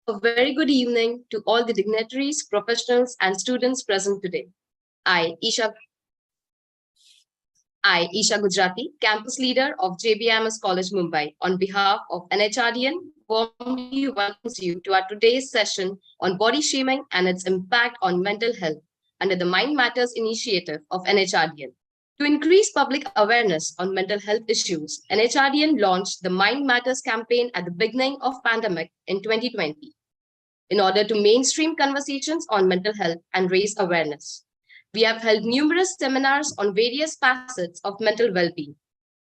A very good evening to all the dignitaries, professionals, and students present today. I, Isha Gujarati, campus leader of JBMS College Mumbai, on behalf of NHRDN, warmly welcomes you to our today's session on body shaming and its impact on mental health under the Mind Matters initiative of NHRDN. To increase public awareness on mental health issues, NHRDN launched the Mind Matters campaign at the beginning of pandemic in 2020 in order to mainstream conversations on mental health and raise awareness. We have held numerous seminars on various facets of mental well-being.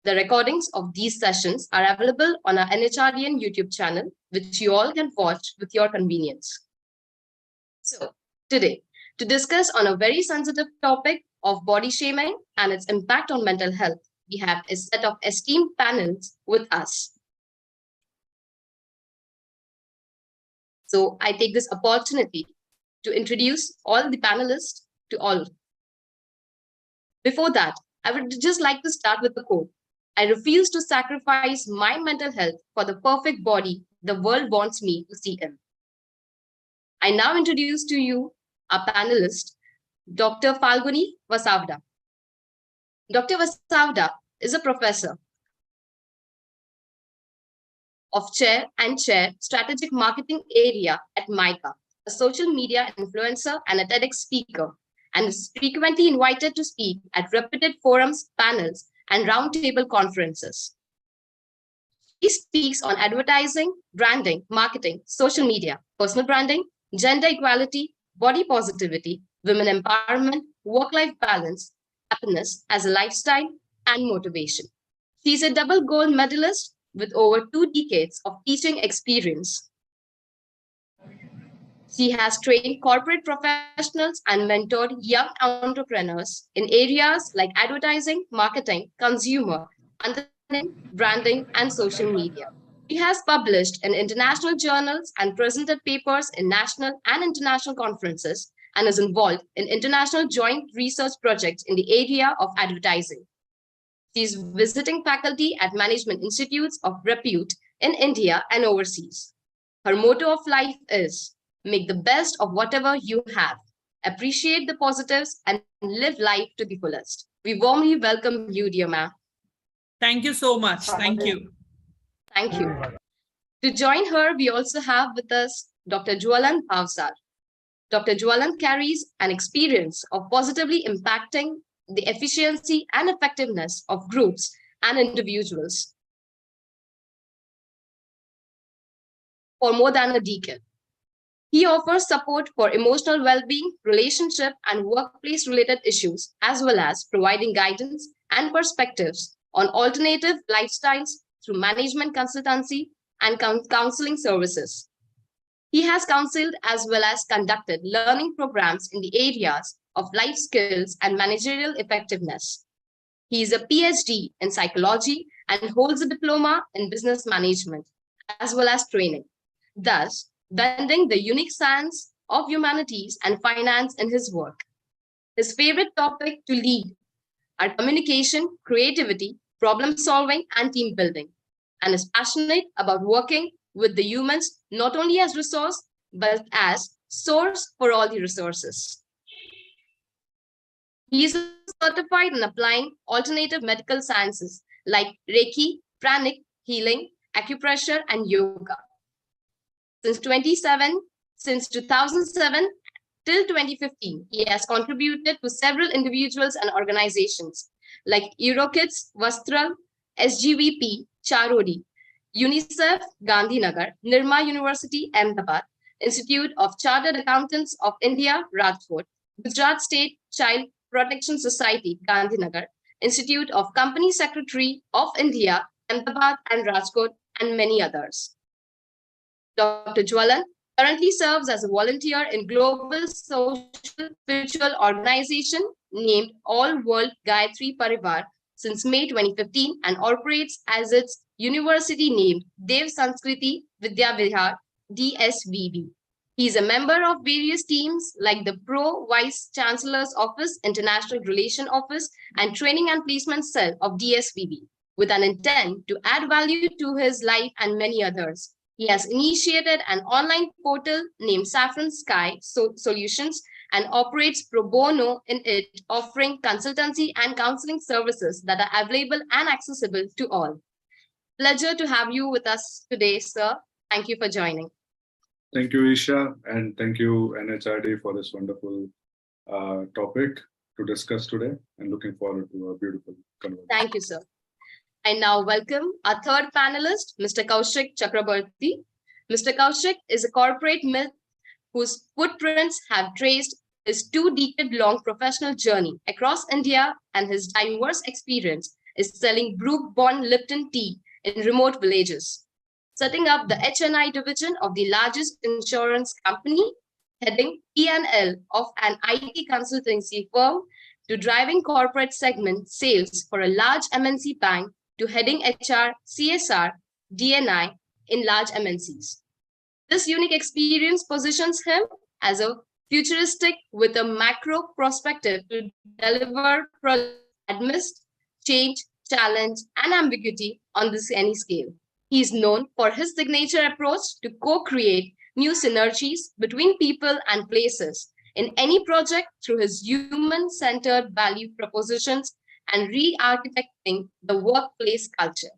The recordings of these sessions are available on our NHRDN YouTube channel, which you all can watch with your convenience. So today, to discuss on a very sensitive topic of body shaming and its impact on mental health, we have a set of esteemed panels with us. So I take this opportunity to introduce all the panelists to all. Before that, I would just like to start with the quote. I refuse to sacrifice my mental health for the perfect body the world wants me to see in. I now introduce to you our panelist, Dr. Falguni Vasavda. Dr. Vasavda is a professor of Chair Strategic Marketing Area at MICA, a social media influencer and a TEDx speaker, and is frequently invited to speak at reputed forums, panels, and roundtable conferences. He speaks on advertising, branding, marketing, social media, personal branding, gender equality, body positivity, women empowerment, work-life balance, happiness as a lifestyle, and motivation. She is a double gold medalist with over 2 decades of teaching experience. She has trained corporate professionals and mentored young entrepreneurs in areas like advertising, marketing, consumer, understanding, branding, and social media. She has published in international journals and presented papers in national and international conferences and is involved in international joint research projects in the area of advertising. She is visiting faculty at management institutes of repute in India and overseas. Her motto of life is, make the best of whatever you have, appreciate the positives, and live life to the fullest. We warmly welcome you, dear ma'am. Thank you so much. Thank you. Thank you. To join her, we also have with us Dr. Jwalant Bhavsar. Dr. Jwalant carries an experience of positively impacting the efficiency and effectiveness of groups and individuals for more than a decade. He offers support for emotional well-being, relationship, and workplace-related issues, as well as providing guidance and perspectives on alternative lifestyles through management consultancy and counseling services. He has counseled as well as conducted learning programs in the areas of life skills and managerial effectiveness. He is a PhD in psychology and holds a diploma in business management, as well as training, thus blending the unique science of humanities and finance in his work. His favorite topic to lead are communication, creativity, problem solving, and team building, and is passionate about working with the humans not only as resource, but as source for all the resources. He is certified in applying alternative medical sciences like Reiki, pranic, healing, acupressure, and yoga. Since 2007 till 2015, he has contributed to several individuals and organizations like Eurokids, Vastral, SGVP, Charodi, UNICEF, Gandhinagar, Nirma University, Ahmedabad, Institute of Chartered Accountants of India, Rajkot, Gujarat State Child Protection Society, Gandhinagar, Institute of Company Secretary of India, Ahmedabad and Rajkot, and many others. Dr. Jwalant currently serves as a volunteer in global social spiritual organization named All World Gayatri Parivar since May 2015 and operates as its university named Dev Sanskriti Vidya Vihar, DSVV. He is a member of various teams like the Pro Vice Chancellor's Office, International Relation Office, and Training and Placement Cell of DSVV. with an intent to add value to his life and many others. He has initiated an online portal named Saffron Sky Solutions and operates pro bono in it, offering consultancy and counseling services that are available and accessible to all. Pleasure to have you with us today, sir. Thank you for joining. Thank you, Isha, and thank you, NHRD, for this wonderful topic to discuss today, and looking forward to a beautiful conversation. Thank you, sir. I now welcome our third panelist, Mr. Kaushik Chakraborty. Mr. Kaushik is a corporate myth whose footprints have traced his 2-decade-long professional journey across India, and his diverse experience is selling Brooke-born Lipton tea in remote villages, setting up the HNI division of the largest insurance company, heading P&L of an IT consultancy firm, to driving corporate segment sales for a large MNC bank, to heading HR, CSR, D&I in large MNCs. This unique experience positions him as a futuristic with a macro perspective to deliver amidst change, challenge, and ambiguity on this any scale. He is known for his signature approach to co-create new synergies between people and places in any project through his human-centered value propositions and re-architecting the workplace culture.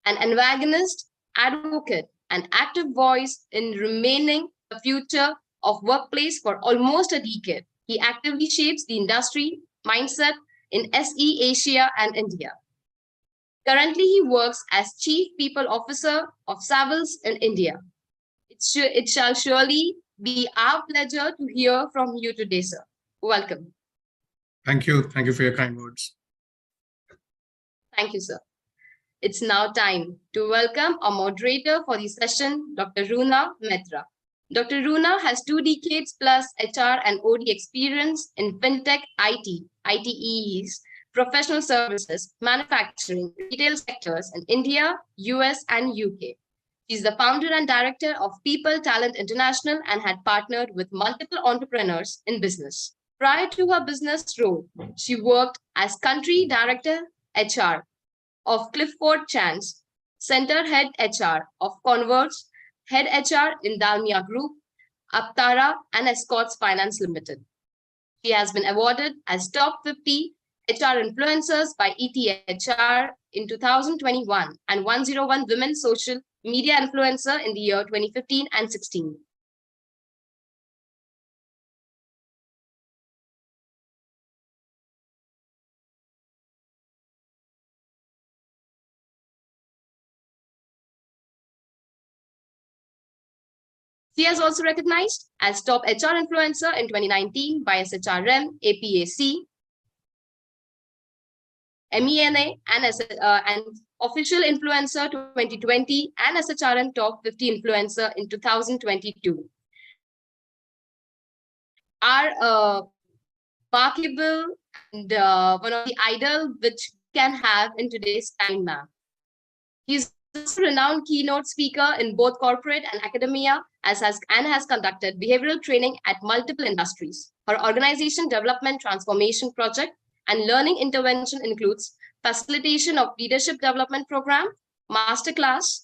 An antagonist, advocate, and active voice in remaining the future of workplace for almost a decade, he actively shapes the industry mindset in SE Asia and India. Currently, he works as Chief People Officer of Savills in India. It shall surely be our pleasure to hear from you today, sir. Welcome. Thank you. Thank you for your kind words. Thank you, sir. It's now time to welcome our moderator for the session, Dr. Roona Mehta. Dr. Roona has 2 decades plus HR and OD experience in fintech, IT, ITEs, professional services, manufacturing, retail sectors in India, US, and UK. She's the founder and director of People Talent International and had partnered with multiple entrepreneurs in business. Prior to her business role, she worked as country director HR of Clifford Chance, center head HR of Converse, head HR in Dalmia Group, Aptara, and Escorts Finance Limited. She has been awarded as top 50 HR influencers by ETHR in 2021 and 101 Women Social Media Influencer in the year 2015 and 16. She is also recognized as top HR influencer in 2019 by SHRM, APAC, MENA, and official influencer 2020 and SHRM top 50 influencer in 2022. Are remarkable and one of the idol which we can have in today's time, ma'am. He's a renowned keynote speaker in both corporate and academia, has conducted behavioral training at multiple industries. Her organization development transformation project and learning intervention includes facilitation of leadership development program, masterclass,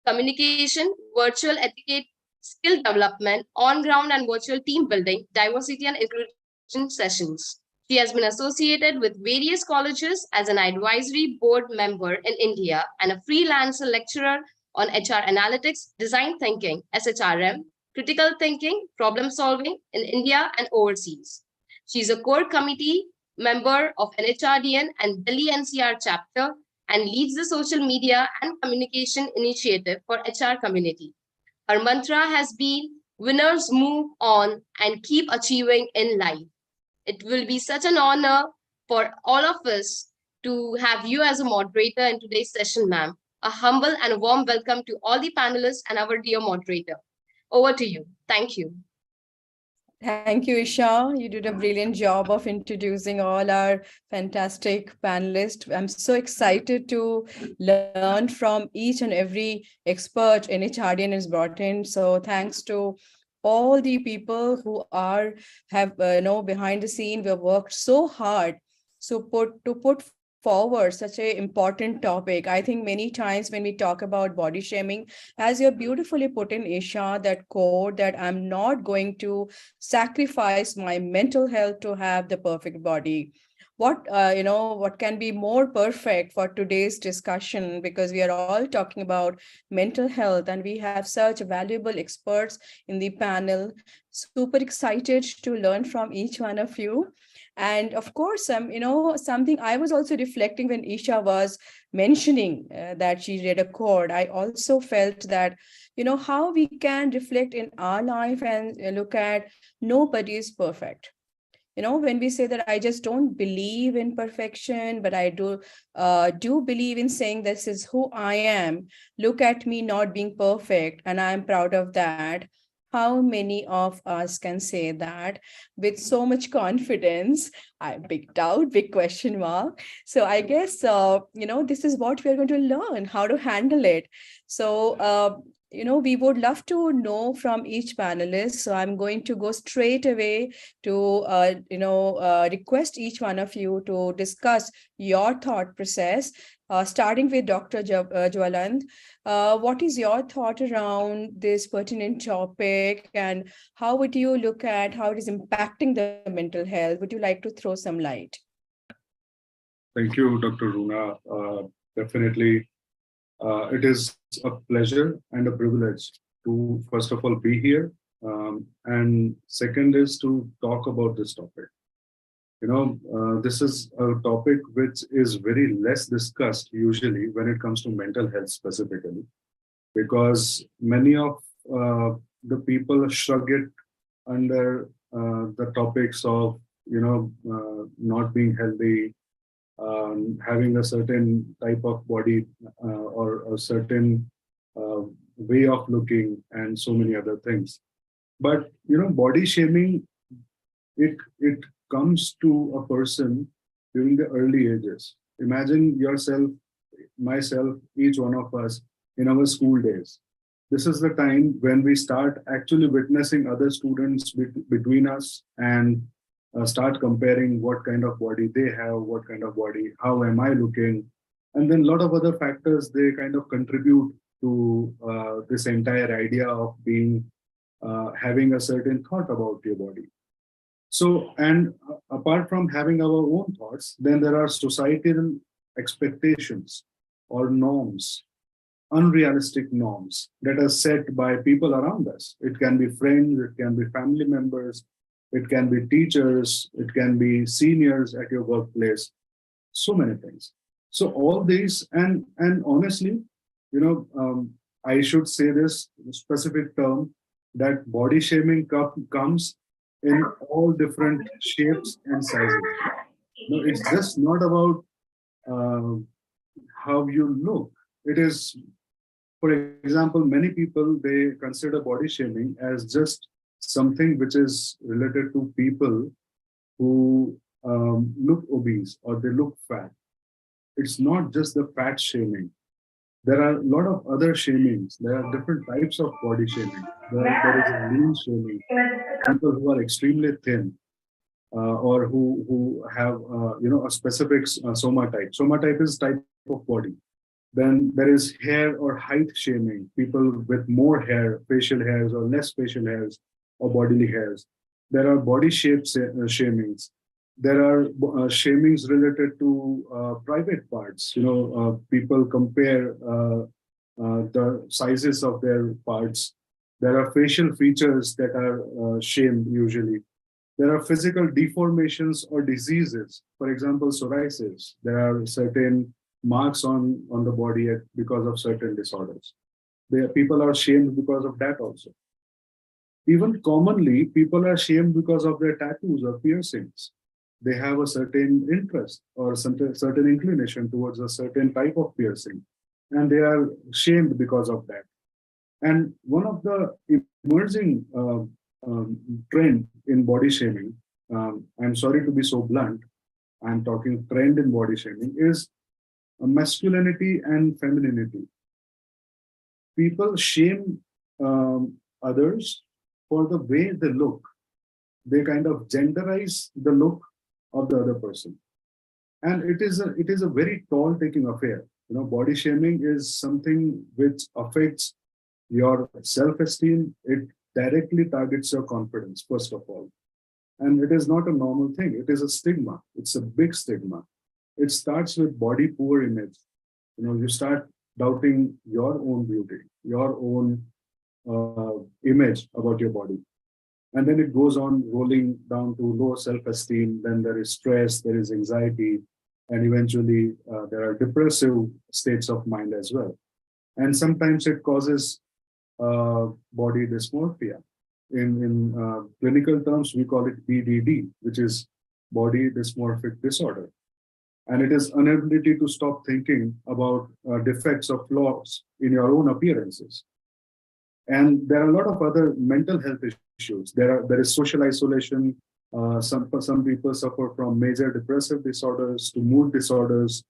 communication, virtual etiquette, skill development, on-ground and virtual team building, diversity and inclusion sessions. She has been associated with various colleges as an advisory board member in India and a freelancer lecturer on HR analytics, design thinking, SHRM, critical thinking, problem solving in India and overseas. She's a core committee member of NHRDN and Delhi NCR chapter and leads the social media and communication initiative for HR community. Her mantra has been, winners move on and keep achieving in life. It will be such an honor for all of us to have you as a moderator in today's session, ma'am. A humble and a warm welcome to all the panelists and our dear moderator. Over to you. Thank you. Thank you, Isha. You did a brilliant job of introducing all our fantastic panelists. I'm so excited to learn from each and every expert NHRDN is brought in. So thanks to all the people who have behind the scene. We've worked so hard So put forward such a important topic. I think many times when we talk about body shaming, as you beautifully put in, Isha, that quote that I'm not going to sacrifice my mental health to have the perfect body. What can be more perfect for today's discussion, because we are all talking about mental health and we have such valuable experts in the panel. Super excited to learn from each one of you. And of course, something I was also reflecting when Isha was mentioning that she read a quote. I also felt that, how we can reflect in our life and look at nobody is perfect. When we say that I just don't believe in perfection, but I do believe in saying this is who I am. Look at me not being perfect, and I'm proud of that. How many of us can say that with so much confidence? I big doubt, big question mark. So I guess this is what we are going to learn how to handle it. So we would love to know from each panelist. So I'm going to go straight away to request each one of you to discuss your thought process, starting with Dr. Jwalant. What is your thought around this pertinent topic, and how would you look at how it is impacting the mental health? Would you like to throw some light? Thank you, Dr. Runa. Definitely, it is a pleasure and a privilege to, first of all, be here. And second is to talk about this topic. This is a topic which is very less discussed usually when it comes to mental health specifically, because many of the people shrug it under the topics of, not being healthy, having a certain type of body or a certain way of looking, and so many other things. But body shaming, it comes to a person during the early ages. Imagine yourself, myself, each one of us in our school days. This is the time when we start actually witnessing other students between us, and start comparing what kind of body they have, what kind of body, how am I looking, and then a lot of other factors, they kind of contribute to this entire idea of being having a certain thought about your body. So, and apart from having our own thoughts, then there are societal expectations or norms, unrealistic norms that are set by people around us. It can be friends, it can be family members, it can be teachers, it can be seniors at your workplace, so many things. So all these, and honestly, I should say this specific term, that body shaming comes in all different shapes and sizes. No, it's just not about how you look. It is, for example, many people, they consider body shaming as just something which is related to people who look obese or they look fat. It's not just the fat shaming. There are a lot of other shamings. There are different types of body shaming. There is a lean shaming, people who are extremely thin, or who have a specific soma type. Soma type is type of body. Then there is hair or height shaming, people with more hair, facial hairs or less facial hairs or bodily hairs. There are body shape shamings. There are shamings related to private parts. People compare the sizes of their parts. There are facial features that are shamed usually. There are physical deformations or diseases. For example, psoriasis. There are certain marks on the body because of certain disorders. People are shamed because of that also. Even commonly, people are shamed because of their tattoos or piercings. They have a certain interest or certain inclination towards a certain type of piercing, and they are shamed because of that. And one of the emerging trend in body shaming, I'm sorry to be so blunt, I'm talking trend in body shaming, is masculinity and femininity. People shame others for the way they look. They kind of genderize the look of the other person. And it is a very tall taking affair. Body shaming is something which affects your self-esteem. It directly targets your confidence, first of all. And it is not a normal thing. It is a stigma. It's a big stigma. It starts with body poor image. You start doubting your own beauty, your own image about your body. And then it goes on rolling down to low self-esteem. Then there is stress, there is anxiety, and eventually there are depressive states of mind as well. And sometimes it causes body dysmorphia. In clinical terms, we call it BDD, which is body dysmorphic disorder. And it is inability to stop thinking about defects or flaws in your own appearances. And there are a lot of other mental health issues. There is social isolation. Some people suffer from major depressive disorders to mood disorders,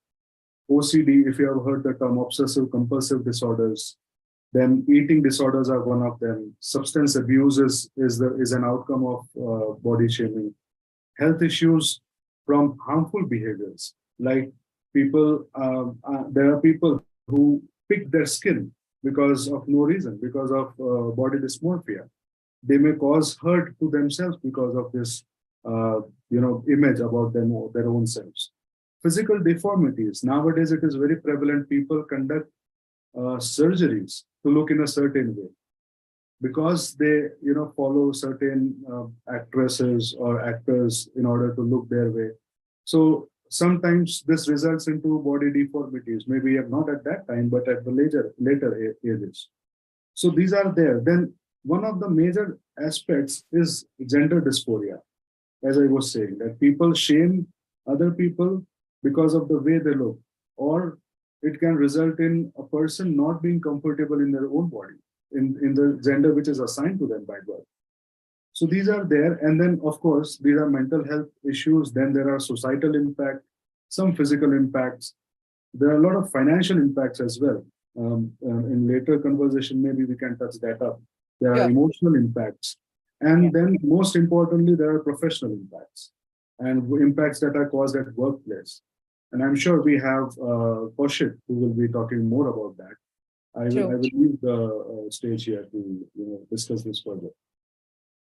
OCD, if you have heard the term, obsessive compulsive disorders. Then eating disorders are one of them. Substance abuse is an outcome of body shaming. Health issues from harmful behaviors, like there are people who pick their skin because of no reason, because of body dysmorphia. They may cause hurt to themselves because of this, image about their own selves. Physical deformities. Nowadays, it is very prevalent. People conduct surgeries to look in a certain way because they, follow certain actresses or actors in order to look their way. So sometimes this results into body deformities, maybe not at that time, but at the later ages. So these are there. Then one of the major aspects is gender dysphoria. As I was saying, that people shame other people because of the way they look, or it can result in a person not being comfortable in their own body, in the gender which is assigned to them by birth. So these are there. And then, of course, these are mental health issues. Then there are societal impact, some physical impacts. There are a lot of financial impacts as well. In later conversation, maybe we can touch that up. There are emotional impacts. And then most importantly, there are professional impacts and impacts that are caused at workplace. And I'm sure we have Kaushik, who will be talking more about that. I will leave the stage here to discuss this further.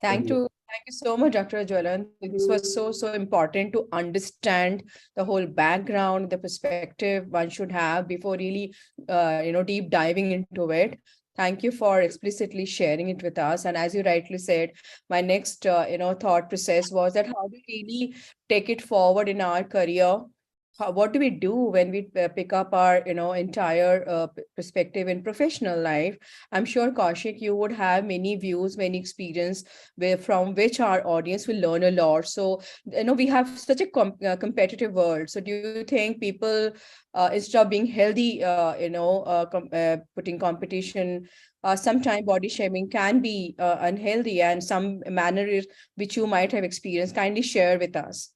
Thank you so much, Dr. Jwalan. This was so important to understand the whole background, the perspective one should have before really, deep diving into it. Thank you for explicitly sharing it with us. And as you rightly said, my next, thought process was that how do we really take it forward in our career? What do we do when we pick up our, entire perspective in professional life? I'm sure, Kaushik, you would have many views, many experience from which our audience will learn a lot. So, we have such a competitive world. So do you think people, instead of being healthy, putting competition, sometimes body shaming can be unhealthy, and some manner which you might have experienced? Kindly share with us.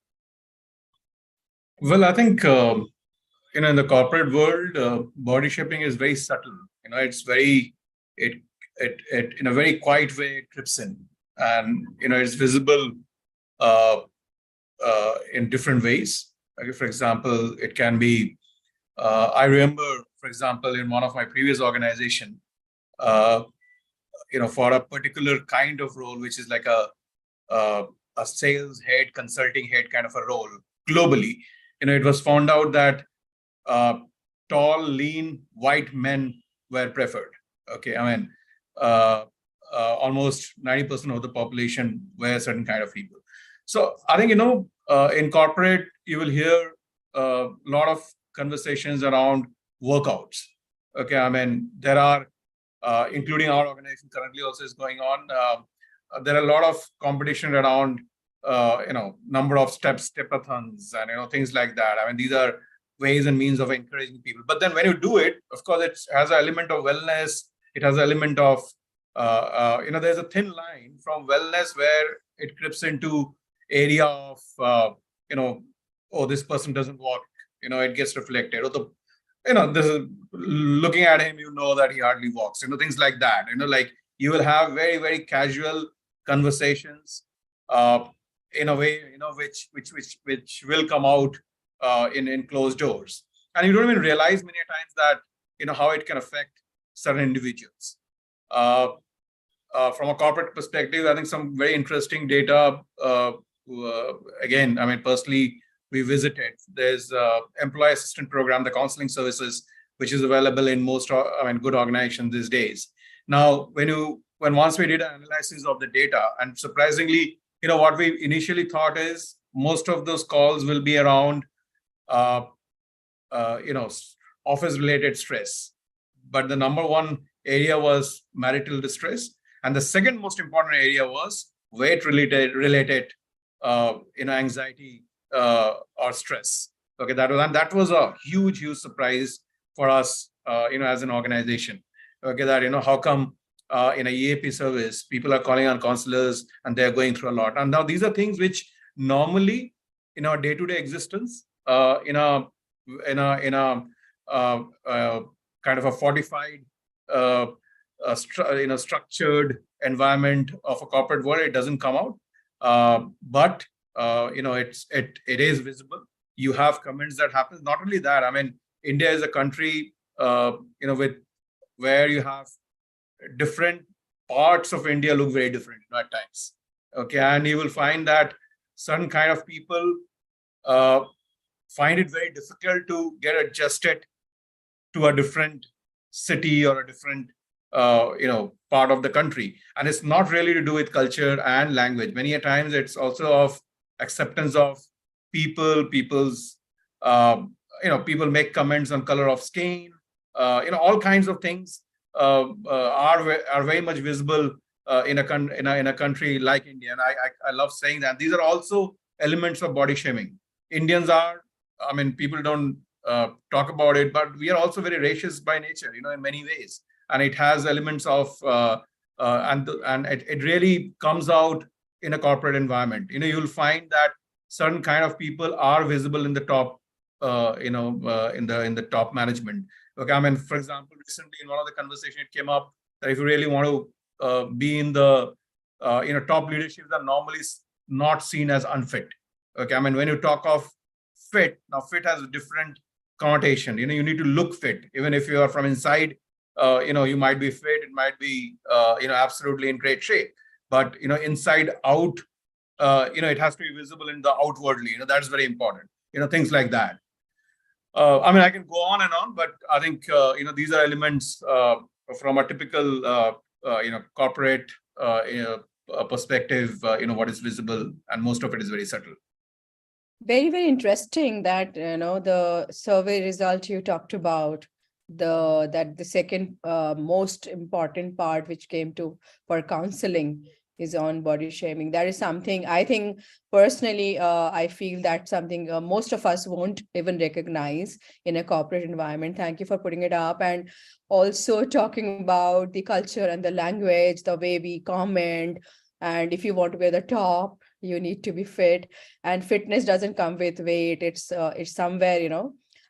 Well, I think, in the corporate world, body shaping is very subtle. It's very, it in a very quiet way, it creeps in. And, it's visible in different ways. Okay, for example, it can be, I remember, for example, in one of my previous organization, for a particular kind of role, which is like a sales head, consulting head kind of a role globally, it was found out that tall, lean, white men were preferred. Okay, I mean, almost 90% of the population were certain kind of people. So I think, in corporate, you will hear a lot of conversations around workouts. Okay, I mean, there are, including our organization currently also is going on, there are a lot of competition around number of stepathons and, things like that. I mean, these are ways and means of encouraging people. But then when you do it, of course, it has an element of wellness. It has an element of, there's a thin line from wellness where it creeps into area of, oh, this person doesn't walk, it gets reflected. Or this is looking at him, that he hardly walks, things like that. Like you will have very, very casual conversations, in a way, which will come out in closed doors. And you don't even realize many times that, how it can affect certain individuals. From a corporate perspective, I think some very interesting data, again, I mean, personally, we visited. There's employee assistant program, the counseling services, which is available in most, good organizations these days. Now, once we did an analysis of the data, and surprisingly, what we initially thought is most of those calls will be around, office-related stress. But the number one area was marital distress. And the second most important area was weight-related anxiety or stress. Okay, that was a huge surprise for us, as an organization. Okay, that how come in a EAP service people are calling on counselors and they're going through a lot. And now these are things which normally in our day-to-day existence, in a kind of a fortified, structured environment of a corporate world, it doesn't come out. But it is visible. You have comments that happen. Not only that, I mean, India is a country, where you have different parts of India look very different at times. Okay, and you will find that certain kind of people find it very difficult to get adjusted to a different city or a different part of the country. And it's not really to do with culture and language. Many a times it's also of acceptance of people's people make comments on color of skin, all kinds of things are very much visible in a country like India. And I love saying that these are also elements of body shaming. Indians are, I mean, people don't talk about it, but we are also very racist by nature, in many ways. And it has elements of, and it really comes out in a corporate environment. You'll find that certain kind of people are visible in the top, in the top management. Okay, I mean, for example, recently in one of the conversations, it came up that if you really want to be in the, top leadership, are normally not seen as unfit. Okay, I mean, when you talk of fit, now fit has a different connotation. You need to look fit, even if you are from inside. You might be fit, it might be, absolutely in great shape, but, inside out, it has to be visible in the outwardly, that's very important, things like that. I mean, I can go on and on, but I think, these are elements from a typical, corporate, perspective, what is visible, and most of it is very subtle. Very, very interesting that, the survey result you talked about, that the second most important part which came for counseling is on body shaming. That is something I think personally, I feel that's something most of us won't even recognize in a corporate environment. Thank you for putting it up. And also talking about the culture and the language, the way we comment. And if you want to wear the top, you need to be fit. And fitness doesn't come with weight. It's somewhere,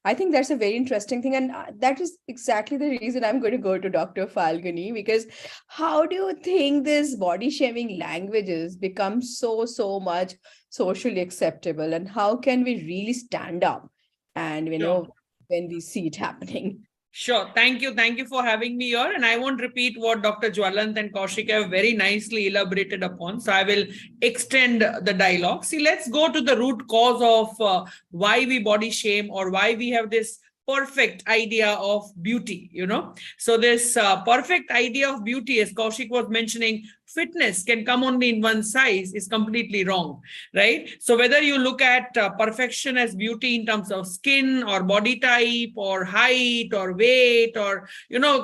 I think that's a very interesting thing. And that is exactly the reason I'm going to go to Dr. Falguni, because how do you think this body shaming languages become so much socially acceptable? And how can we really stand up and, when we see it happening? Sure. Thank you. Thank you for having me here. And I won't repeat what Dr. Jwalant and Kaushik have very nicely elaborated upon. So I will extend the dialogue. See, let's go to the root cause of why we body shame, or why we have this perfect idea of beauty, So this perfect idea of beauty, as Kaushik was mentioning, fitness can come only in one size, is completely wrong, right? So whether you look at perfection as beauty in terms of skin or body type or height or weight or,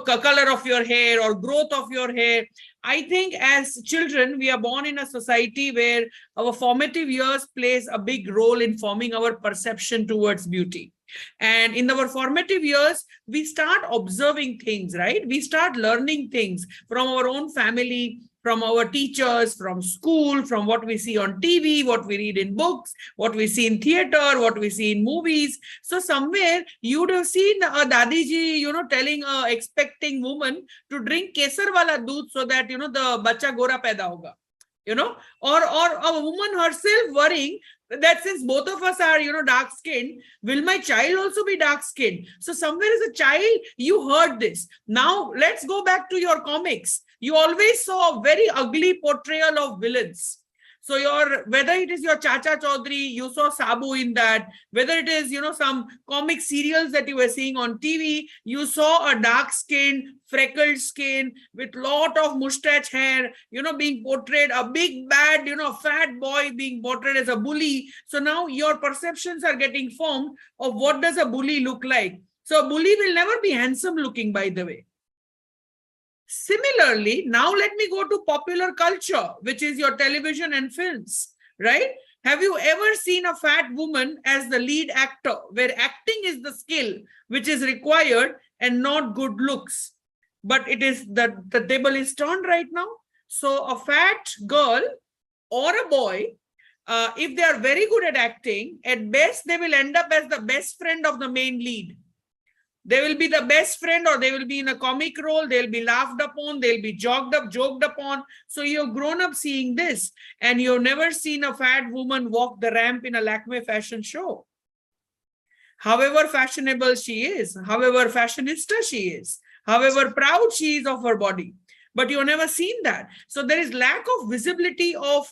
color of your hair or growth of your hair, I think as children, we are born in a society where our formative years plays a big role in forming our perception towards beauty. And in our formative years, we start observing things, right? We start learning things from our own family, from our teachers, from school, from what we see on TV, what we read in books, what we see in theater, what we see in movies. So somewhere you would have seen a Dadiji, telling a expecting woman to drink kesar wala doodh so that, the bacha gora paida hoga. Or a woman herself worrying that since both of us are, dark skinned, will my child also be dark skinned? So somewhere as a child, you heard this. Now let's go back to your comics. You always saw a very ugly portrayal of villains. So whether it is your Chacha Chaudhary, you saw Sabu in that, whether it is, some comic serials that you were seeing on TV, you saw a dark skin, freckled skin with lot of mustache hair, being portrayed, a big bad, fat boy being portrayed as a bully. So now your perceptions are getting formed of what does a bully look like. So a bully will never be handsome looking, by the way. Similarly, now let me go to popular culture, which is your television and films, right? Have you ever seen a fat woman as the lead actor, where acting is the skill which is required and not good looks? But it is the table is turned right now. So a fat girl or a boy, if they are very good at acting, at best they will end up as the best friend of the main lead. They will be the best friend, or they will be in a comic role. They'll be laughed upon. They'll be joked upon. So you've grown up seeing this, and you've never seen a fat woman walk the ramp in a Lakme fashion show. However fashionable she is, however fashionista she is, however proud she is of her body, but you've never seen that. So there is lack of visibility of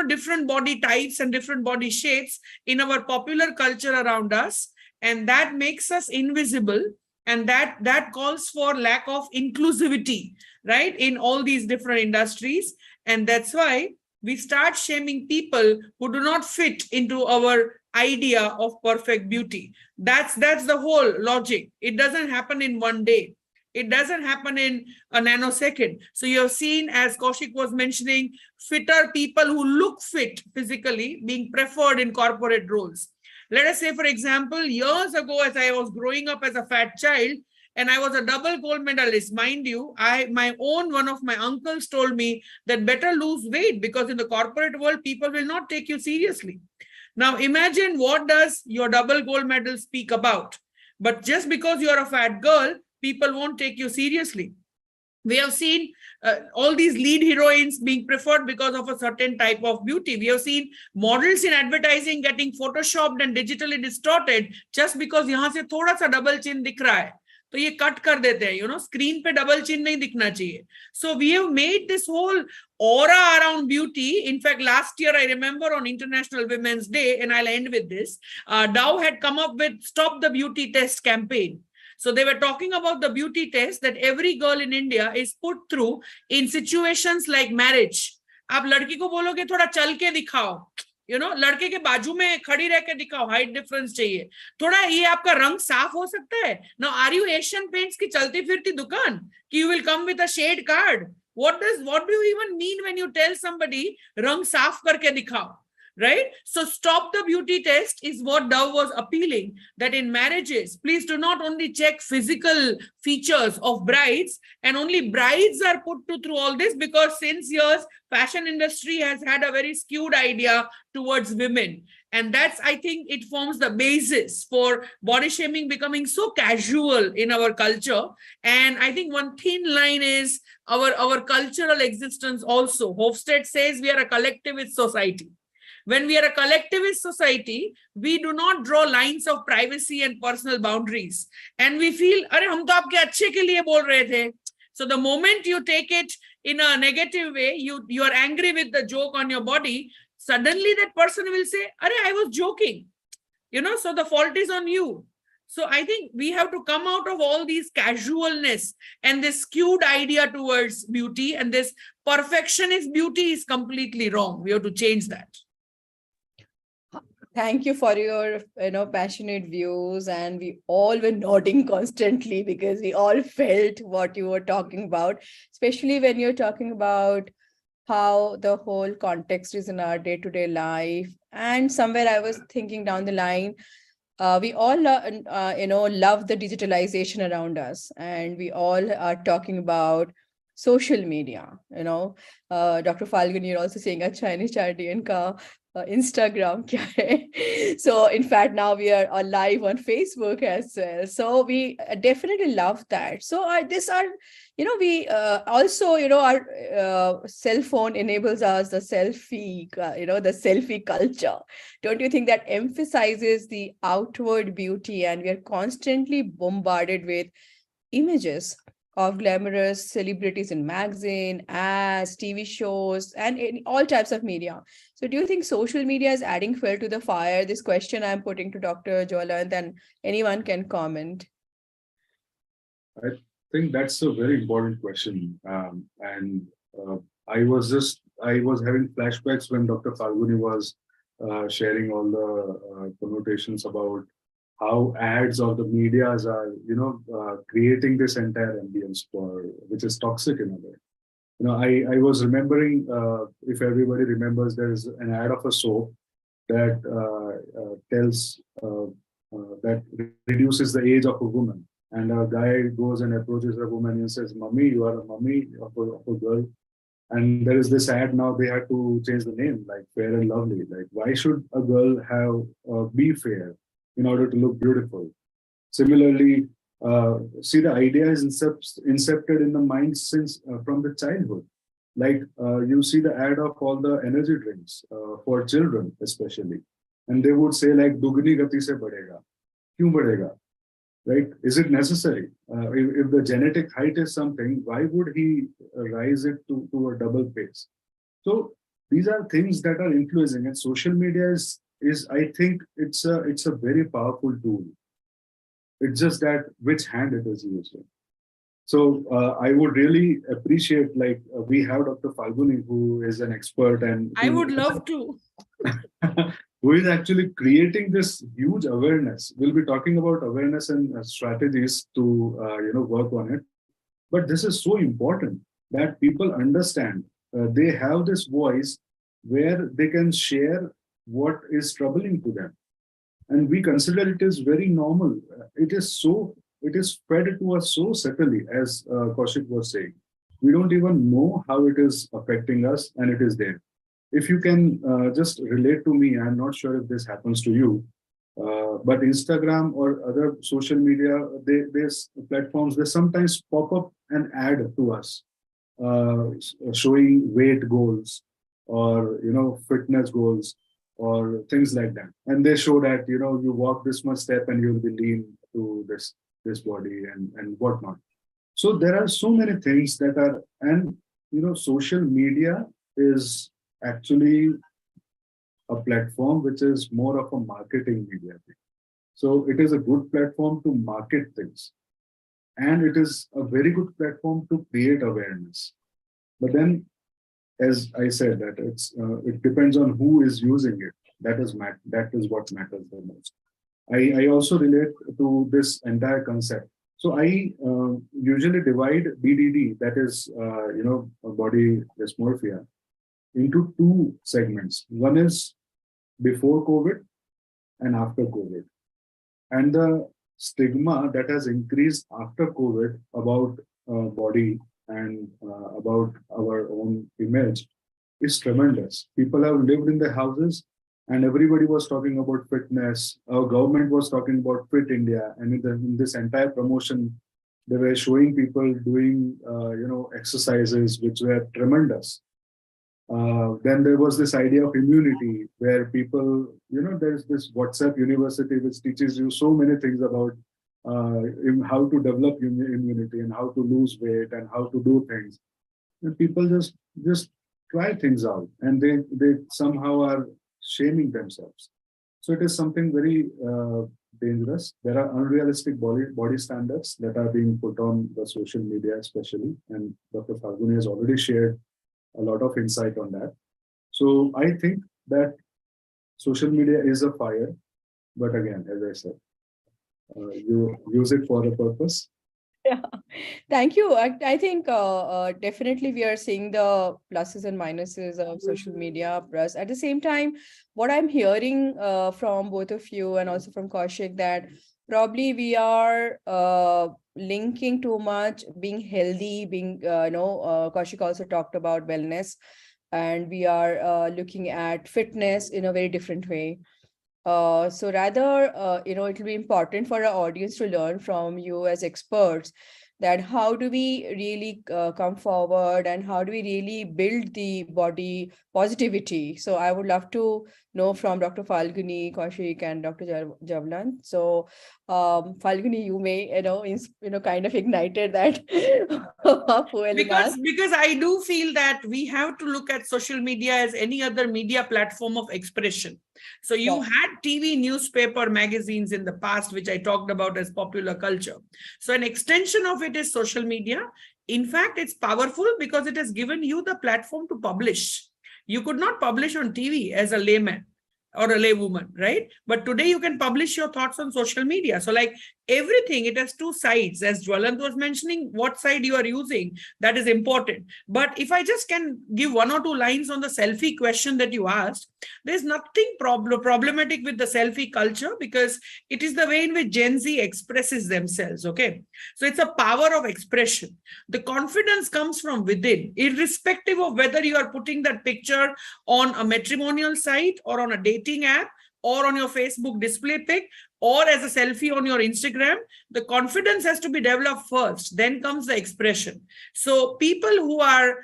different body types and different body shapes in our popular culture around us. And that makes us invisible, and that calls for lack of inclusivity, right, in all these different industries. And that's why we start shaming people who do not fit into our idea of perfect beauty. That's the whole logic. It doesn't happen in one day. It doesn't happen in a nanosecond. So you've seen, as Kaushik was mentioning, fitter people who look fit physically being preferred in corporate roles. Let us say, for example, years ago, as I was growing up as a fat child, and I was a double gold medalist, mind you, one of my uncles told me that better lose weight, because in the corporate world, people will not take you seriously. Now imagine, what does your double gold medal speak about? But just because you're a fat girl, people won't take you seriously. We have seen all these lead heroines being preferred because of a certain type of beauty. We have seen models in advertising getting photoshopped and digitally distorted just because yahan se thoda sa double chin dikh raha hai, to ye cut kar dete hain, screen pe double chin nahi dikhna chahiye. So we have made this whole aura around beauty. In fact, last year, I remember on International Women's Day, and I'll end with this, Dow had come up with Stop the Beauty Test campaign. So they were talking about the beauty test that every girl in India is put through in situations like marriage. आप लड़की को बोलोगे थोड़ा चल के दिखाओ, लड़के के बाजू में खड़ी रह के दिखाओ, हाइट डिफरेंस चाहिए, थोड़ा ये आपका रंग साफ हो सकता है. Now, are you Asian Paints की चलती फिरती दुकान कि you will come with a shade card? What do you even mean when you tell somebody रंग साफ करके दिखाओ? Right? So Stop the Beauty Test is what Dove was appealing, that in marriages, please do not only check physical features of brides, and only brides are put through all this, because since years, fashion industry has had a very skewed idea towards women. And that's, I think, it forms the basis for body shaming becoming so casual in our culture. And I think one thin line is our cultural existence also. Hofstede says we are a collectivist society. When we are a collectivist society, we do not draw lines of privacy and personal boundaries. And we feel, "Arey, hum to aapke achhe ke liye bol rahe the." So the moment you take it in a negative way, you are angry with the joke on your body, suddenly that person will say, "Arey, I was joking." So the fault is on you. So I think we have to come out of all these casualness and this skewed idea towards beauty, and this perfectionist beauty is completely wrong. We have to change that. Thank you for your passionate views, and we all were nodding constantly because we all felt what you were talking about, especially when you're talking about how the whole context is in our day-to-day life. And somewhere I was thinking down the line, we all love the digitalization around us, and we all are talking about social media. Dr. Falgun, you're also saying a Chinese charity ka Instagram kya hai. So in fact, now we are live on Facebook as well. So we definitely love that. So these are, we also, our cell phone enables us the selfie, the selfie culture. Don't you think that emphasizes the outward beauty, and we are constantly bombarded with images of glamorous celebrities in magazine, ads, TV shows, and in all types of media. So do you think social media is adding fuel to the fire? This question I'm putting to Dr. Jwalant, and anyone can comment. I think that's a very important question. And I was having flashbacks when Dr. Falguni was sharing all the connotations about how ads or the medias are, creating this entire ambience which is toxic in a way. I was remembering, if everybody remembers, there is an ad of a soap that tells that reduces the age of a woman. And a guy goes and approaches a woman and says, "Mummy, you are a mummy of a girl." And there is this ad now, they had to change the name, like Fair and Lovely. Like, why should a girl be fair in order to look beautiful? Similarly, see, the idea is incepted in the mind since from the childhood. Like you see the ad of all the energy drinks for children, especially, and they would say like "Dugni gati se badhega." Kyun badhega? Right? Is it necessary? If the genetic height is something, why would he rise it to a double pace? So these are things that are influencing, and social media is I think it's a very powerful tool. It's just that which hand it is used in. So I would really appreciate, like we have Dr. Falguni, who is an expert, and I would love to. who is actually creating this huge awareness. We'll be talking about awareness and strategies to work on it. But this is so important that people understand. They have this voice where they can share what is troubling to them, and we consider it is very normal. It is fed to us so subtly, as Kaushik was saying. We don't even know how it is affecting us, and it is there. If you can just relate to me, I'm not sure if this happens to you, but Instagram or other social media, these platforms, they sometimes pop up an ad to us showing weight goals or fitness goals or things like that, and they show that you walk this much step and you'll be lean to this body and whatnot. So there are so many things that are, and social media is actually a platform which is more of a marketing media thing. So it is a good platform to market things, and it is a very good platform to create awareness. But then, as I said, that it depends on who is using it. That is what matters the most. I also relate to this entire concept. So I usually divide BDD, that is body dysmorphia, into two segments. One is before COVID and after COVID. And the stigma that has increased after COVID about body and about our own image is tremendous. People have lived in their houses and everybody was talking about fitness. Our government was talking about Fit India. And in this entire promotion, they were showing people doing exercises which were tremendous. Then there was this idea of immunity where people, there's this WhatsApp university which teaches you so many things about how to develop immunity and how to lose weight and how to do things. And people just try things out, and they somehow are shaming themselves. So it is something very dangerous. There are unrealistic body standards that are being put on the social media, especially, and Dr. Falguni has already shared a lot of insight on that. So I think that social media is a fire, but again, as I said, you use it for a purpose. Yeah, thank you. I think definitely we are seeing the pluses and minuses of social media. Plus, at the same time, what I'm hearing from both of you and also from Kaushik, that probably we are linking too much being healthy, being Kaushik also talked about wellness. and we are looking at fitness in a very different way. So rather, it will be important for our audience to learn from you as experts that how do we really come forward and how do we really build the body positivity. So I would love to know from Dr. Falguni, Kaushik, and Dr. Javlan. So Falguni, you may, kind of ignited that fueling us. Because I do feel that we have to look at social media as any other media platform of expression. So you had TV, newspaper, magazines in the past, which I talked about as popular culture. So an extension of it is social media. In fact, it's powerful because it has given you the platform to publish. You could not publish on TV as a layman or a laywoman, right? But today you can publish your thoughts on social media. So like everything, it has two sides. As Jwalant was mentioning, what side you are using, that is important. But if I just can give one or two lines on the selfie question that you asked, there's nothing problematic with the selfie culture because it is the way in which Gen Z expresses themselves, okay? So it's a power of expression. The confidence comes from within, irrespective of whether you are putting that picture on a matrimonial site or on a dating app or on your Facebook display pic or as a selfie on your Instagram. The confidence has to be developed first, then comes the expression. So people who are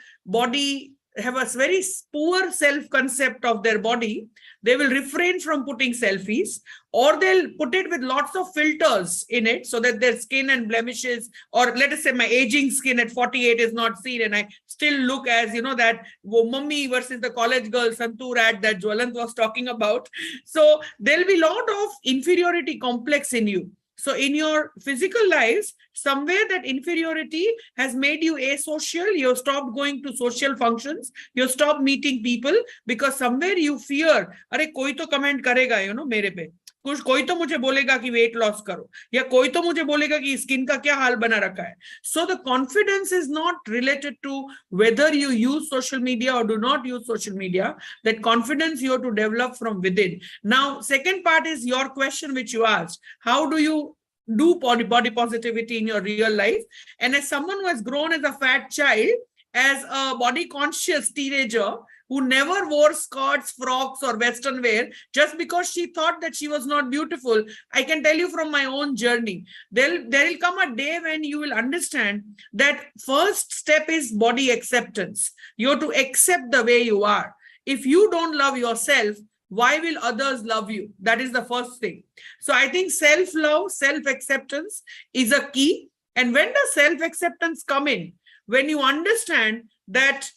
have a very poor self-concept of their body, they will refrain from putting selfies, or they'll put it with lots of filters in it so that their skin and blemishes, or let us say my aging skin at 48 is not seen and I still look as, that mummy versus the college girl Santur ad that Jwalant was talking about. So there'll be a lot of inferiority complex in you. So in your physical lives, somewhere that inferiority has made you asocial. You've stopped going to social functions. You've stopped meeting people because somewhere you fear, अरे कोई तो comment करेगा, मेरे पे. कोई तो मुझे बोलेगा कि weight loss करो, या कोई तो मुझे बोलेगा कि skin का क्या हाल बना रखा है. So the confidence is not related to whether you use social media or do not use social media. That confidence you have to develop from within. Now, second part is your question which you asked. How do you do body positivity in your real life? And as someone who has grown as a fat child, as a body conscious teenager who never wore skirts, frocks or western wear just because she thought that she was not beautiful, I can tell you from my own journey, there will come a day when you will understand that first step is body acceptance. You have to accept the way you are. If you don't love yourself, why will others love you? That is the first thing. So I think self-love, self-acceptance is a key. And when does self-acceptance come in? When you understand that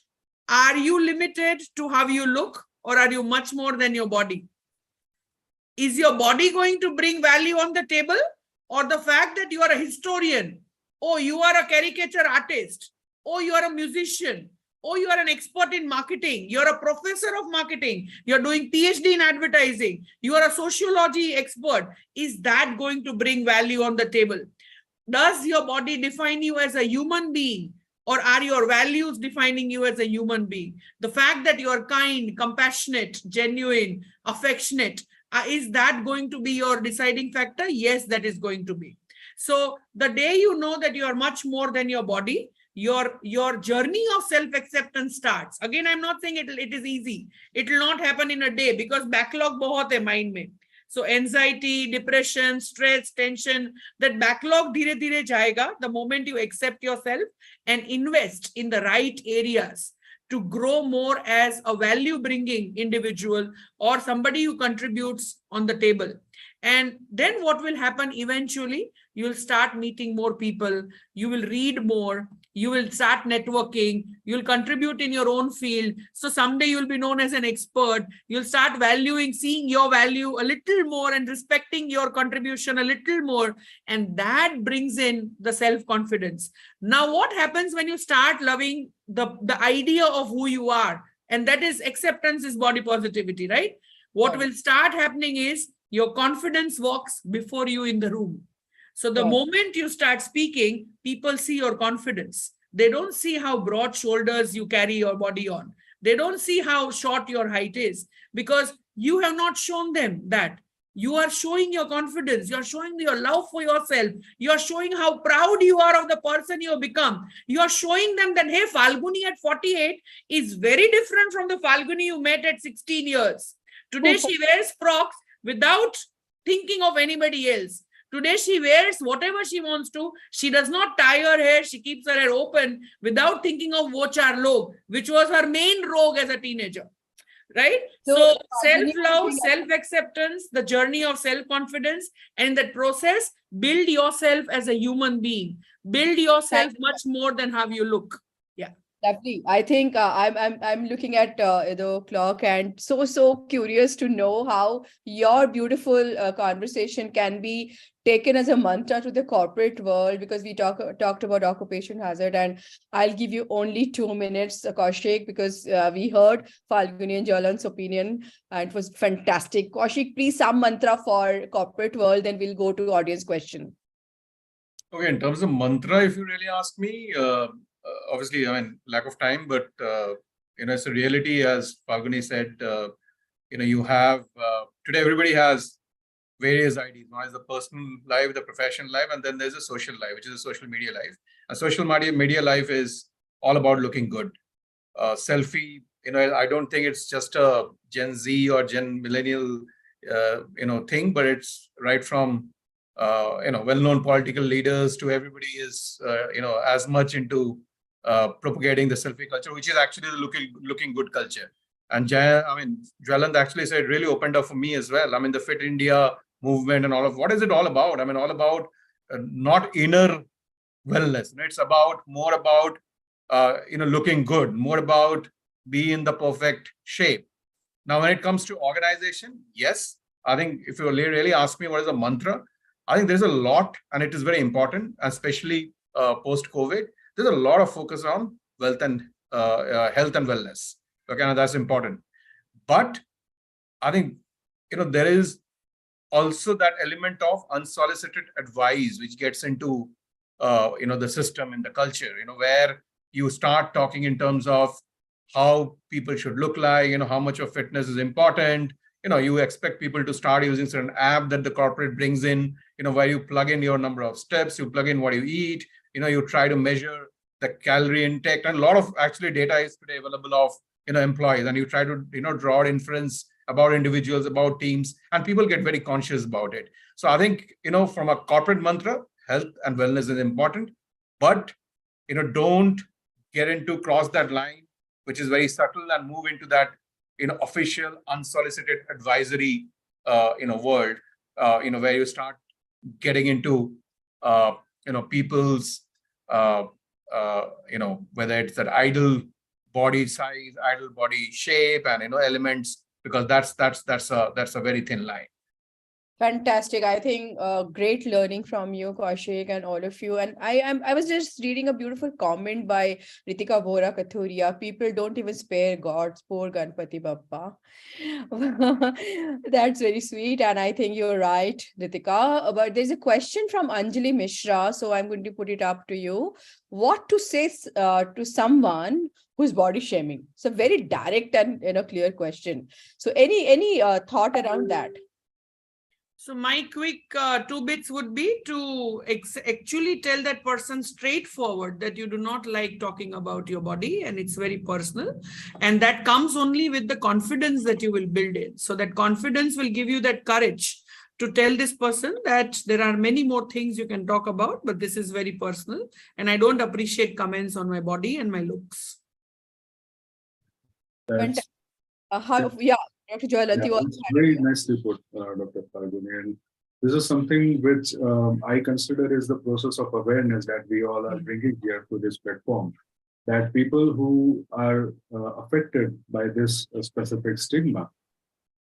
are you limited to how you look, or are you much more than your body? Is your body going to bring value on the table, or the fact that you are a historian? Oh, you are a caricature artist. Oh, you are a musician. Oh, you are an expert in marketing. You're a professor of marketing. You're doing PhD in advertising. You are a sociology expert. Is that going to bring value on the table? Does your body define you as a human being, or are your values defining you as a human being? The fact that you are kind, compassionate, genuine, affectionate, is that going to be your deciding factor? Yes, that is going to be. So the day you know that you are much more than your body, your journey of self-acceptance starts. Again, I'm not saying it is easy. It will not happen in a day because backlog bahut hai mind mein. So anxiety, depression, stress, tension, that backlog dhire dhire jayega the moment you accept yourself and invest in the right areas to grow more as a value-bringing individual or somebody who contributes on the table. And then what will happen eventually? You'll start meeting more people. You will read more. You will start networking. You'll contribute in your own field. So someday you'll be known as an expert. You'll start valuing, seeing your value a little more and respecting your contribution a little more. And that brings in the self-confidence. Now, what happens when you start loving the idea of who you are? And that is acceptance is body positivity, right? What will start happening is your confidence walks before you in the room. So the moment you start speaking, people see your confidence. They don't see how broad shoulders you carry your body on. They don't see how short your height is because you have not shown them that. You are showing your confidence. You're showing your love for yourself. You're showing how proud you are of the person you have become. You're showing them that, hey, Falguni at 48 is very different from the Falguni you met at 16 years. Today, she wears frocks without thinking of anybody else. Today, she wears whatever she wants to. She does not tie her hair. She keeps her hair open without thinking of wo char log, which was her main rogue as a teenager. Right? So self-love, self-acceptance, the journey of self-confidence, and in that process, build yourself as a human being. Build yourself much more than how you look. Yeah. Lovely. I think I'm looking at the clock and so curious to know how your beautiful conversation can be taken as a mantra to the corporate world, because we talked about occupation hazard, and I'll give you only 2 minutes, Kaushik, because we heard Falguni and Jwalan's opinion and it was fantastic. Kaushik, please some mantra for corporate world, then we'll go to audience question. Okay, in terms of mantra, if you really ask me, obviously, I mean, lack of time, but it's a reality, as Falguni said. You have today everybody has various IDs. One is the personal life, the professional life, and then there's a social life, which is a social media life. A social media life is all about looking good. Selfie, I don't think it's just a Gen Z or Gen Millennial, thing, but it's right from well-known political leaders to everybody is as much into propagating the selfie culture, which is actually the looking good culture. And Jwalant actually said it really opened up for me as well. I mean, the Fit India movement and all of what is it all about? I mean, all about not inner wellness. It's about more about looking good, more about being in the perfect shape. Now, when it comes to organization, yes, I think if you really ask me what is a mantra, I think there's a lot, and it is very important, especially post-COVID. There's a lot of focus on health and wellness. Okay, and that's important. But I think there is also that element of unsolicited advice, which gets into the system and the culture. Where you start talking in terms of how people should look like. How much of fitness is important. You expect people to start using certain app that the corporate brings in. Where you plug in your number of steps, you plug in what you eat. You try to measure the calorie intake, and a lot of actually data is today available of employees, and you try to draw inference about individuals, about teams, and people get very conscious about it. So I think from a corporate mantra, health and wellness is important, but don't get into cross that line, which is very subtle, and move into that official unsolicited advisory world, where you start getting into people's whether it's that ideal body size, ideal body shape, and elements, because that's a very thin line. Fantastic. I think great learning from you, Kaushik, and all of you. And I was just reading a beautiful comment by Ritika Bora Kathuria. People don't even spare gods. Poor Ganpati Bappa. That's very sweet. And I think you're right, Ritika. But there's a question from Anjali Mishra. So I'm going to put it up to you. What to say to someone who's body shaming? It's a very direct and clear question. So any thought around that? So my quick 2 bits would be to actually tell that person straightforward that you do not like talking about your body, and it's very personal. And that comes only with the confidence that you will build in. So that confidence will give you that courage to tell this person that there are many more things you can talk about, but this is very personal. And I don't appreciate comments on my body and my looks. Dr. Jwalant, you also very nicely put, Dr. Falguni. And this is something which I consider is the process of awareness that we all are bringing here to this platform. That people who are affected by this specific stigma,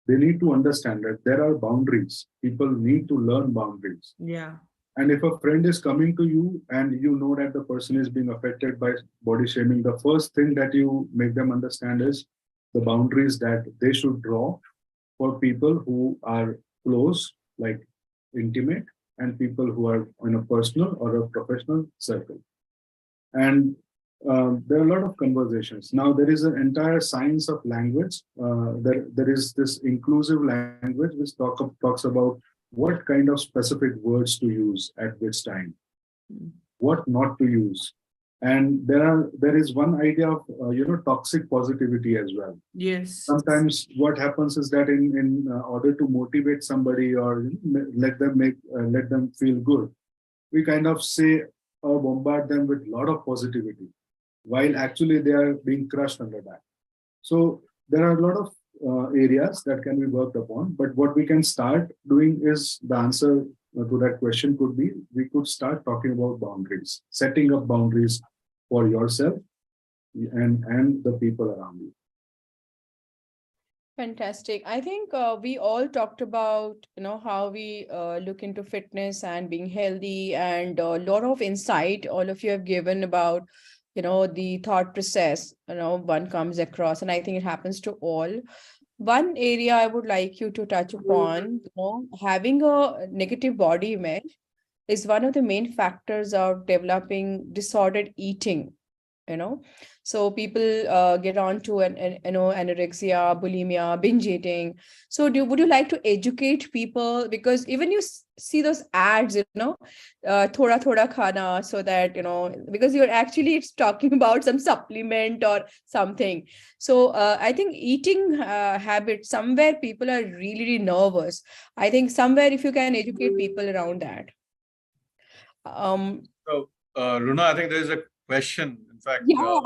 they need to understand that there are boundaries. People need to learn boundaries. Yeah. And if a friend is coming to you and you know that the person is being affected by body shaming, the first thing that you make them understand is the boundaries that they should draw for people who are close, like intimate, and people who are in a personal or a professional circle. And there are a lot of conversations. Now, there is an entire science of language. There is this inclusive language which talks about what kind of specific words to use at which time, what not to use. And there is one idea of toxic positivity as well. Yes. Sometimes what happens is that in order to motivate somebody or let them feel good, we kind of say or bombard them with a lot of positivity, while actually they are being crushed under that. So there are a lot of areas that can be worked upon, but what we can start doing is the answer to that question could be, we could start talking about boundaries, setting up boundaries for yourself and the people around you. Fantastic. I think we all talked about, how we look into fitness and being healthy, and a lot of insight all of you have given about, the thought process, one comes across, and I think it happens to all. One area I would like you to touch upon, having a negative body image is one of the main factors of developing disordered eating. So people get on to anorexia, bulimia, binge eating. So would you like to educate people, because even you see those ads, thoda thoda khana, so that because you're actually it's talking about some supplement or something. So I think eating habits, somewhere people are really, really nervous. I think somewhere if you can educate people around that. So Runa, I think there is a question. In fact, Yeah.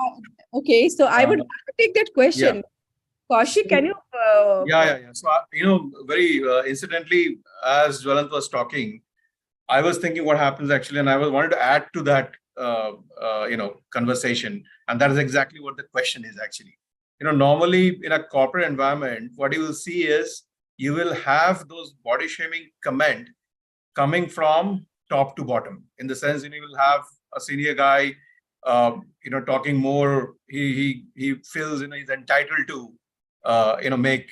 Okay. So I would like to take that question. Yeah. Kaushik, can you? Yeah. So, very incidentally, as Jwalant was talking, I was thinking what happens actually, and I wanted to add to that, conversation. And that is exactly what the question is actually. Normally in a corporate environment, what you will see is you will have those body shaming comment coming from top to bottom, in the sense, you will have a senior guy, talking more. He feels he's entitled to make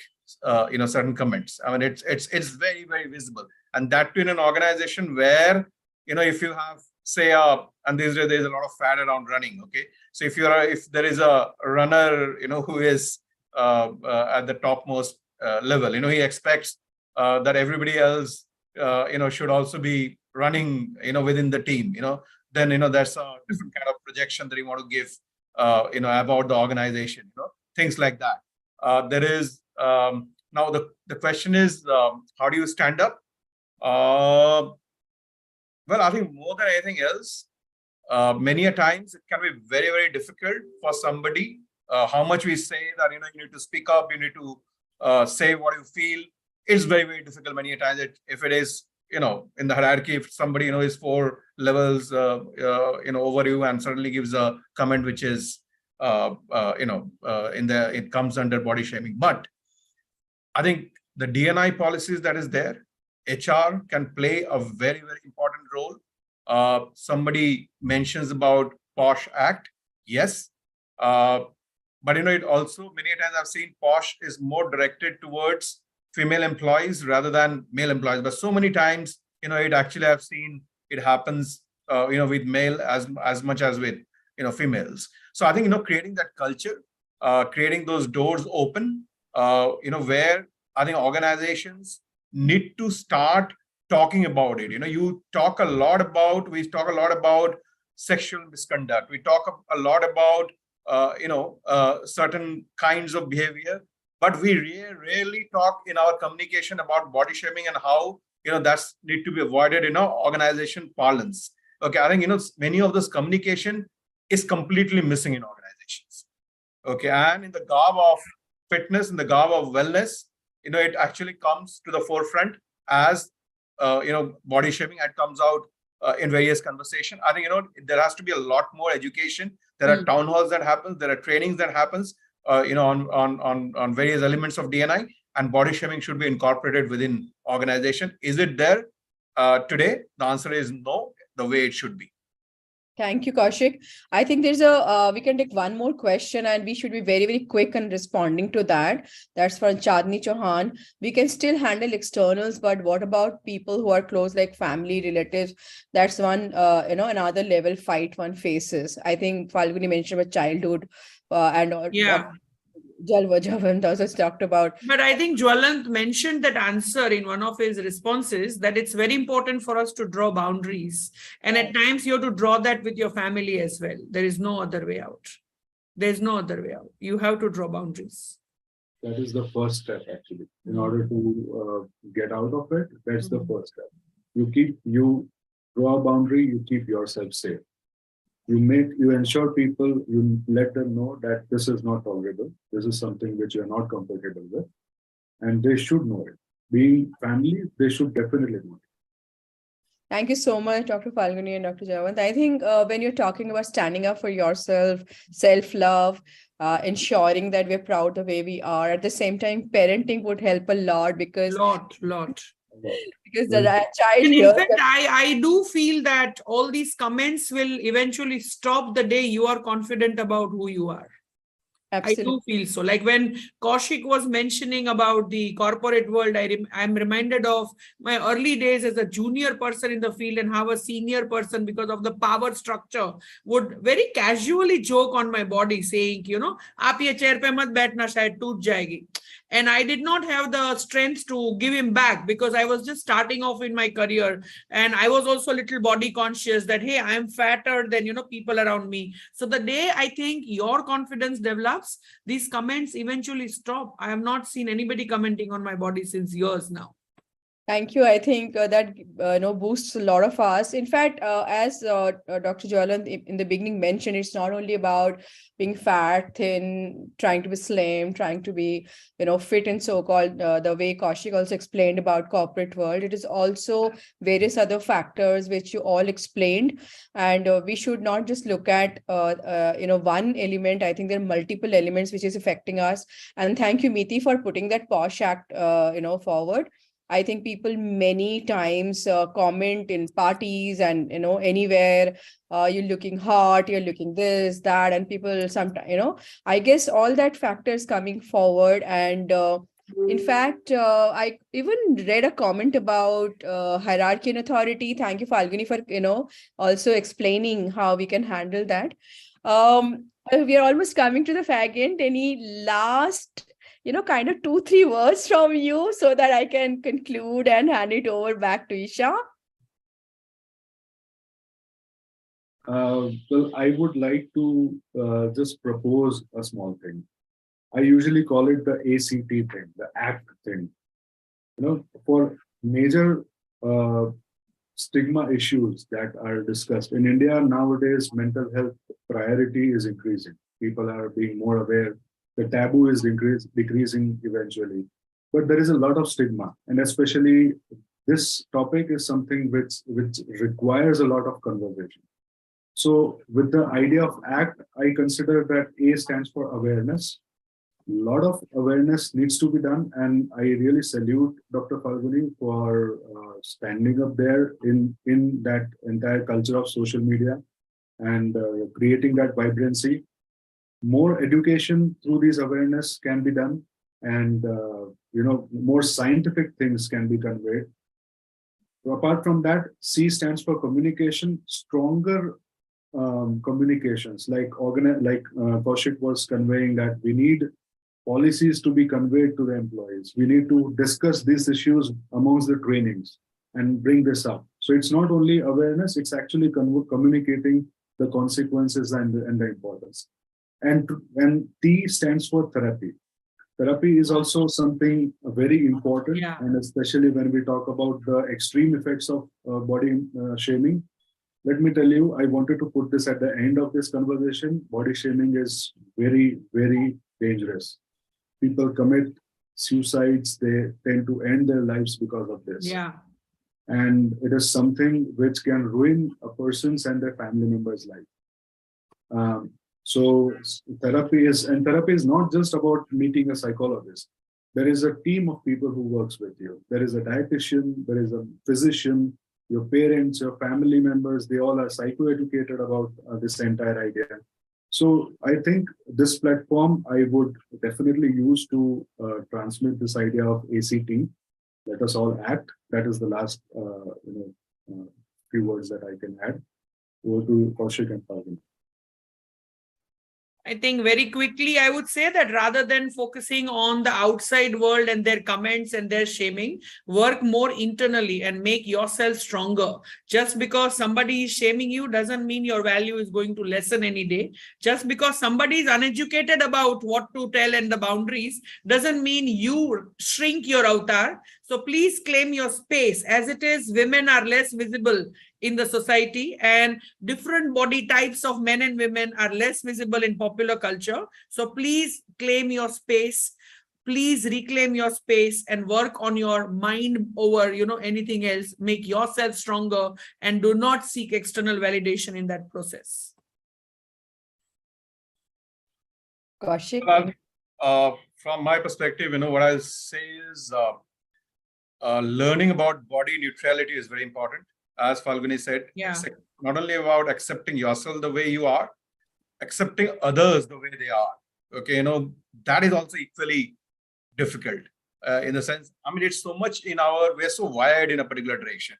certain comments. I mean, it's very, very visible, and that too in an organization where if you have, say, and these days there's a lot of fad around running. Okay, so if there is a runner who is at the topmost level, he expects that everybody else should also be running within the team. Then that's a different kind of projection that you want to give about the organization, things like that. There is now the question is, how do you stand up? Well, I think more than anything else, many a times it can be very, very difficult for somebody. How much we say that you need to speak up, you need to say what you feel. It's very, very difficult many a times. If it is in the hierarchy, if somebody is 4 levels over you and suddenly gives a comment which is it comes under body shaming. But I think the D&I policies that is there, HR can play a very, very important role. Somebody mentions about POSH Act. Yes. But it also, many times I've seen POSH is more directed towards female employees rather than male employees. But so many times, it actually I've seen it happens, with male as much as with, females. So I think, creating that culture, creating those doors open, where I think organizations need to start talking about it. We talk a lot about sexual misconduct. We talk a lot about, certain kinds of behavior. But we rarely talk in our communication about body shaming and how that's need to be avoided in our organization parlance. Okay, I think many of this communication is completely missing in organizations. Okay, and in the garb of fitness, in the garb of wellness, it actually comes to the forefront as body shaming. It comes out in various conversation. I think there has to be a lot more education. There are town halls that happens. There are trainings that happens. On various elements of D&I, and body shaming should be incorporated within organization. Is it there today? The answer is no, the way it should be. Thank you, Kaushik. I think we can take one more question and we should be very, very quick in responding to that. That's from Chandni Chauhan. We can still handle externals, but what about people who are close, like family, relatives? That's one, another level fight one faces. I think Falguni mentioned about childhood Yeah. Jalva also talked about. But I think Jwalant mentioned that answer in one of his responses, that it's very important for us to draw boundaries. And at times you have to draw that with your family as well. There is no other way out. There's no other way out. You have to draw boundaries. That is the first step, actually. In order to get out of it, that's the first step. You draw a boundary, you keep yourself safe. You ensure people, you let them know that this is not tolerable. This is something which you're not comfortable with. And they should know it. Being family, they should definitely know it. Thank you so much, Dr. Falguni and Dr. Jalwant. I think when you're talking about standing up for yourself, self-love, ensuring that we're proud the way we are, at the same time, parenting would help a lot because because the child and in here, fact, I do feel that all these comments will eventually stop the day you are confident about who you are. absolutely. I do feel so. Like when Kaushik was mentioning about the corporate world, I'm reminded of my early days as a junior person in the field and how a senior person, because of the power structure, would very casually joke on my body saying, aap ye chair pe mat baithna, shayad toot jayegi. And I did not have the strength to give him back because I was just starting off in my career. And I was also a little body conscious that, hey, I'm fatter than, people around me. So the day I think your confidence develops, these comments eventually stop. I have not seen anybody commenting on my body since years now. Thank you. I think that boosts a lot of us. In fact, as Dr. Jwalant in the beginning mentioned, it's not only about being fat, thin, trying to be slim, trying to be fit and so-called the way Kaushik also explained about corporate world. It is also various other factors which you all explained, and we should not just look at one element. I think there are multiple elements which is affecting us. And thank you, Meeti, for putting that POSH Act forward. I think people many times comment in parties and, anywhere, you're looking hot, you're looking this, that, and people sometimes, I guess all that factors coming forward. And in fact, I even read a comment about hierarchy and authority. Thank you, Falguni, for, also explaining how we can handle that. We are almost coming to the fag end. Any last kind of 2-3 words from you so that I can conclude and hand it over back to Isha? Well, I would like to just propose a small thing. I usually call it the ACT thing, the ACT thing. For major stigma issues that are discussed in India nowadays, mental health priority is increasing. People are being more aware. The taboo is decreasing eventually, but there is a lot of stigma, and especially this topic is something which requires a lot of conversation. So with the idea of ACT, I consider that A stands for awareness. A lot of awareness needs to be done, and I really salute Dr. Falguni for standing up there in that entire culture of social media and creating that vibrancy. More education through these awareness can be done, and more scientific things can be conveyed. So apart from that, C stands for communication. Stronger communications, like Kaushik was conveying, that we need policies to be conveyed to the employees. We need to discuss these issues amongst the trainings and bring this up. So it's not only awareness; it's actually communicating the consequences and the importance. And T stands for therapy. Therapy is also something very important, and especially when we talk about the extreme effects of body shaming. Let me tell you, I wanted to put this at the end of this conversation. Body shaming is very, very dangerous. People commit suicides. They tend to end their lives because of this. Yeah. And it is something which can ruin a person's and their family member's life. So therapy is not just about meeting a psychologist. There is a team of people who works with you. There is a dietitian, there is a physician, your parents, your family members, they all are psychoeducated about this entire idea. So I think this platform I would definitely use to transmit this idea of ACT. Let us all act. That is the last few words that I can add. Over to Kaushik and Falguni. I think very quickly, I would say that rather than focusing on the outside world and their comments and their shaming, work more internally and make yourself stronger. Just because somebody is shaming you doesn't mean your value is going to lessen any day. Just because somebody is uneducated about what to tell and the boundaries doesn't mean you shrink your avatar. So please claim your space. As it is, women are less visible in the society, and different body types of men and women are less visible in popular culture. So please claim your space. Please reclaim your space and work on your mind over, anything else. Make yourself stronger and do not seek external validation in that process. Kaushik? From my perspective, what I'll say is learning about body neutrality is very important. As Falguni said, Yeah. Not only about accepting yourself the way you are, accepting others the way they are. Okay, that is also equally difficult in the sense, it's so much we're so wired in a particular direction.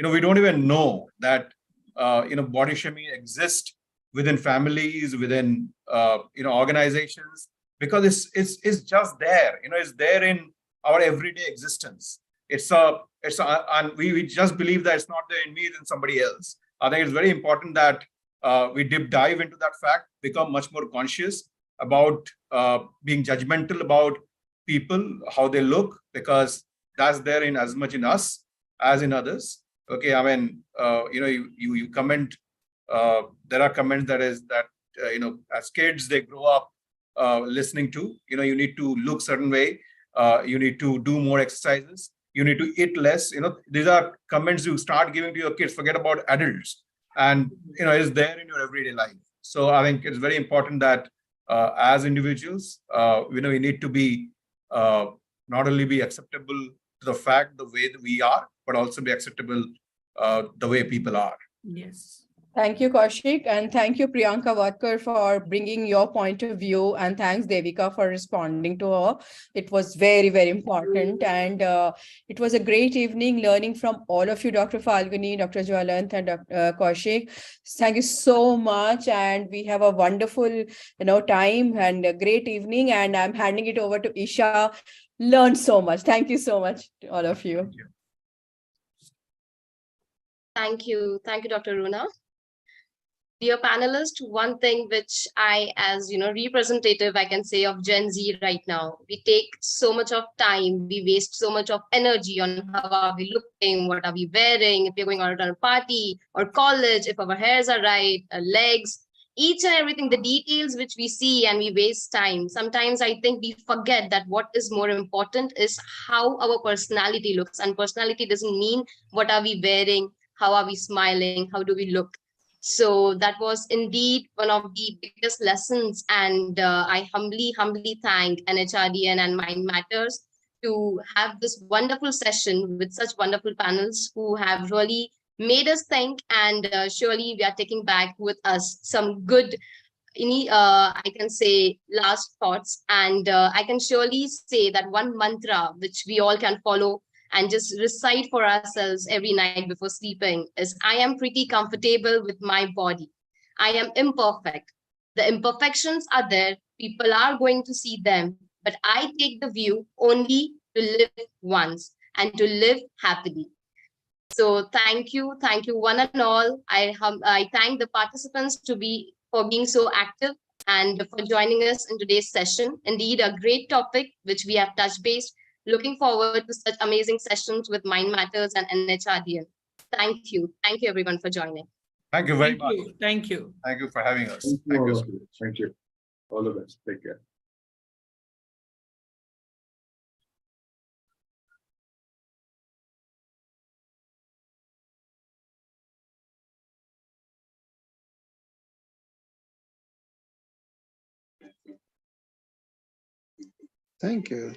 We don't even know that, body shaming exists within families, within, organizations, because it's just there, it's there in our everyday existence. And we just believe that it's not there in me, it's in somebody else. I think it's very important that we dive into that fact, become much more conscious about being judgmental about people, how they look, because that's there in as much in us as in others. Okay, you comment. There are comments that as kids they grow up listening to. You need to look certain way. You need to do more exercises. You need to eat less. These are comments you start giving to your kids. Forget about adults, and it's there in your everyday life. So I think it's very important that as individuals, we need to be not only be acceptable to the fact the way that we are, but also be acceptable the way people are. Yes. Thank you, Kaushik, and thank you, Priyanka Vatkar, for bringing your point of view, and thanks, Devika, for responding to her. It was very, very important, and it was a great evening learning from all of you, Dr. Falguni, Dr. Jwalant, and Dr. Kaushik. Thank you so much, and we have a wonderful, time and a great evening, and I'm handing it over to Isha. Learned so much. Thank you so much to all of you. Thank you. Thank you, Dr. Runa. Dear panelists, one thing which I, as representative, I can say of Gen Z right now, we take so much of time, we waste so much of energy on how are we looking, what are we wearing, if we're going out on a party or college, if our hairs are right, our legs, each and everything, the details which we see, and we waste time. Sometimes I think we forget that what is more important is how our personality looks, and personality doesn't mean what are we wearing, how are we smiling, how do we look. So that was indeed one of the biggest lessons, and I humbly thank NHRDN and Mind Matters to have this wonderful session with such wonderful panels who have really made us think, and surely we are taking back with us some good, I can say, last thoughts, and I can surely say that one mantra which we all can follow and just recite for ourselves every night before sleeping is, I am pretty comfortable with my body. I am imperfect. The imperfections are there. People are going to see them, but I take the view only to live once and to live happily. So thank you one and all. I thank the participants for being so active and for joining us in today's session. Indeed, a great topic which we have touched base. Looking forward to such amazing sessions with Mind Matters and NHRDN. Thank you everyone for joining. Thank you very much. Thank you. Thank you for having us. Thank you. Thank you. All the best. Take care. Thank you.